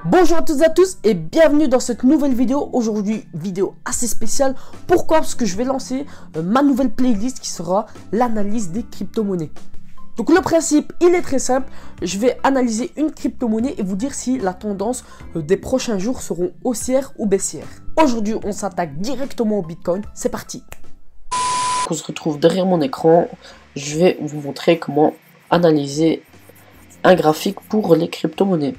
Bonjour à toutes et à tous et bienvenue dans cette nouvelle vidéo. Aujourd'hui, vidéo assez spéciale. Pourquoi? Parce que je vais lancer ma nouvelle playlist qui sera l'analyse des crypto-monnaies. Donc le principe, il est très simple. Je vais analyser une crypto-monnaie et vous dire si la tendance des prochains jours seront haussière ou baissière. Aujourd'hui, on s'attaque directement au Bitcoin. C'est parti. On se retrouve derrière mon écran. Je vais vous montrer comment analyser un graphique pour les crypto-monnaies.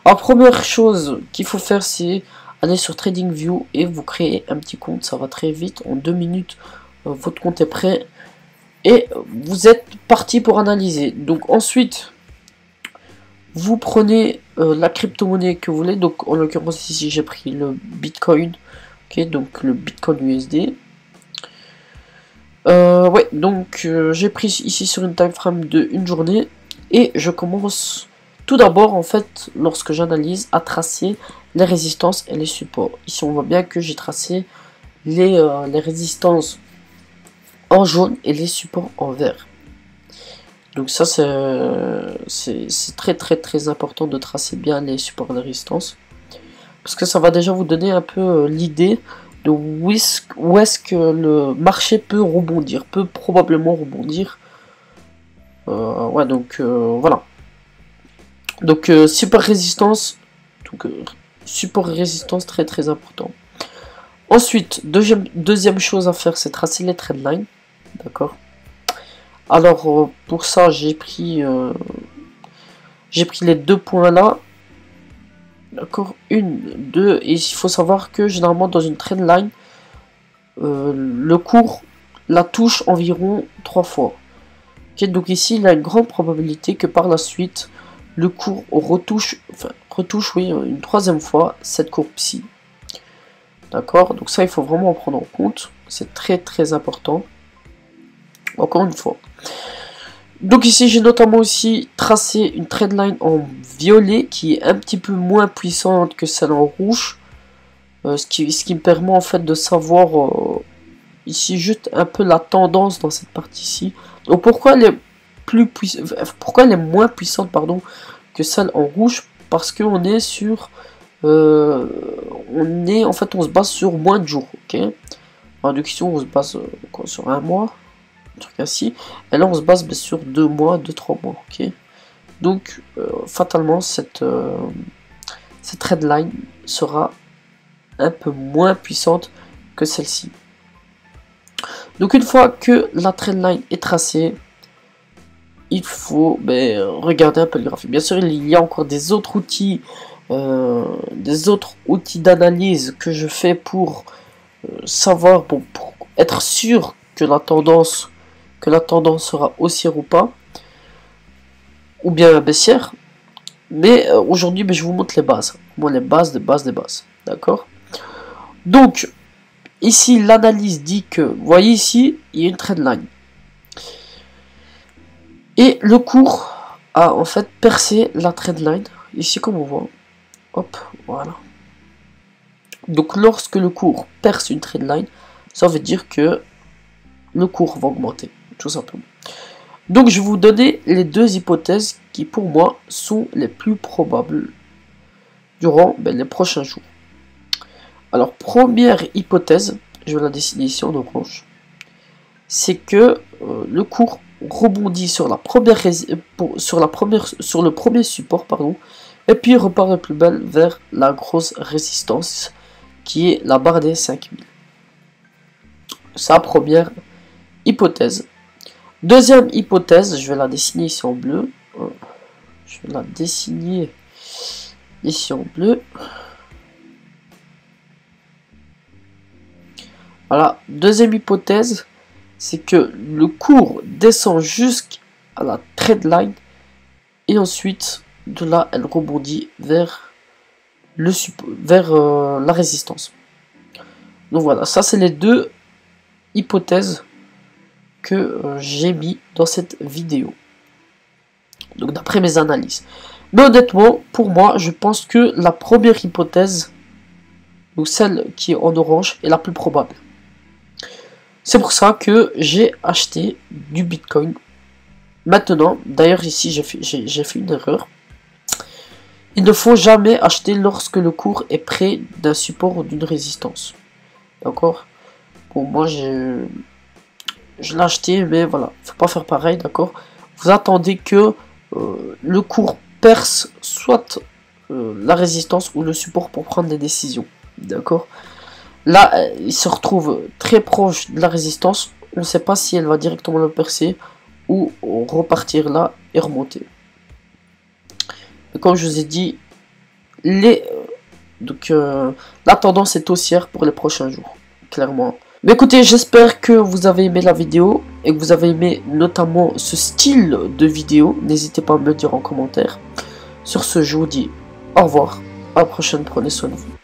Alors première chose qu'il faut faire, c'est aller sur TradingView et vous créer un petit compte. Ça va très vite, en 2 minutes votre compte est prêt et vous êtes parti pour analyser. Donc ensuite vous prenez la crypto-monnaie que vous voulez. Donc en l'occurrence ici j'ai pris le Bitcoin, ok, donc le Bitcoin USD. Ouais, donc j'ai pris ici sur une time frame de une journée et je commence tout d'abord en fait lorsque j'analyse à tracer les résistances et les supports. Ici on voit bien que j'ai tracé les résistances en jaune et les supports en vert. Donc ça c'est très important de tracer bien les supports et les résistances parce que ça va déjà vous donner un peu l'idée de où est-ce que le marché peut rebondir, peut probablement rebondir. Ouais, donc voilà. Donc support résistance, donc support et résistance très important. Ensuite, deuxième chose à faire, c'est tracer les trendlines, d'accord. Alors pour ça, j'ai pris les deux points là. D'accord, 1, 2, et il faut savoir que généralement dans une trendline, le cours la touche environ 3 fois. Okay, donc ici, il y a une grande probabilité que par la suite, le cours retouche oui, une 3e fois cette courbe-ci. D'accord, donc ça, il faut vraiment en prendre en compte. C'est très important. Encore une fois. Donc ici j'ai notamment aussi tracé une trendline en violet qui est un petit peu moins puissante que celle en rouge, ce qui me permet en fait de savoir ici juste un peu la tendance dans cette partie-ci. Donc pourquoi elle est moins puissante que celle en rouge? Parce qu'on est sur on se base sur moins de jours, ok. Alors donc ici on se base sur un mois. Truc ainsi, et là on se base sur 2 mois, 2-3 mois, ok. Donc fatalement cette trendline sera un peu moins puissante que celle-ci. Donc une fois que la trendline est tracée, il faut regarder un peu le graphique. Bien sûr il y a encore des autres outils d'analyse que je fais pour savoir, pour être sûr que la tendance sera haussière ou pas, ou bien baissière. Mais aujourd'hui, je vous montre les bases. Moi, les bases, d'accord. Donc, ici, l'analyse dit que, vous voyez ici, il y a une trendline. Et le cours a en fait percé la trendline. Ici, comme on voit. Hop, voilà. Donc, lorsque le cours perce une trendline, ça veut dire que le cours va augmenter, tout simplement. Donc je vais vous donner les deux hypothèses qui pour moi sont les plus probables durant les prochains jours. Alors première hypothèse, je vais la dessiner ici en orange, c'est que le cours rebondit sur le premier support et puis repart de plus belle vers la grosse résistance qui est la barre des 5000. Ça, première hypothèse. Deuxième hypothèse, je vais la dessiner ici en bleu. Voilà, deuxième hypothèse, c'est que le cours descend jusqu'à la trendline et ensuite de là elle rebondit vers la résistance. Donc voilà, ça c'est les deux hypothèses que j'ai mis dans cette vidéo, donc d'après mes analyses. Mais honnêtement, pour moi, je pense que la première hypothèse, donc celle qui est en orange, est la plus probable. C'est pour ça que j'ai acheté du Bitcoin Maintenant, d'ailleurs ici j'ai fait une erreur. Il ne faut jamais acheter lorsque le cours est près d'un support ou d'une résistance. D'accord? Bon, moi je l'ai acheté, mais voilà, faut pas faire pareil, d'accord? Vous attendez que le cours perce soit la résistance ou le support pour prendre des décisions. D'accord? Là, il se retrouve très proche de la résistance. On ne sait pas si elle va directement le percer ou repartir là et remonter. Et comme je vous ai dit, la tendance est haussière pour les prochains jours, clairement. Mais écoutez, j'espère que vous avez aimé la vidéo et que vous avez aimé notamment ce style de vidéo. N'hésitez pas à me le dire en commentaire. Sur ce, je vous dis au revoir. À la prochaine, prenez soin de vous.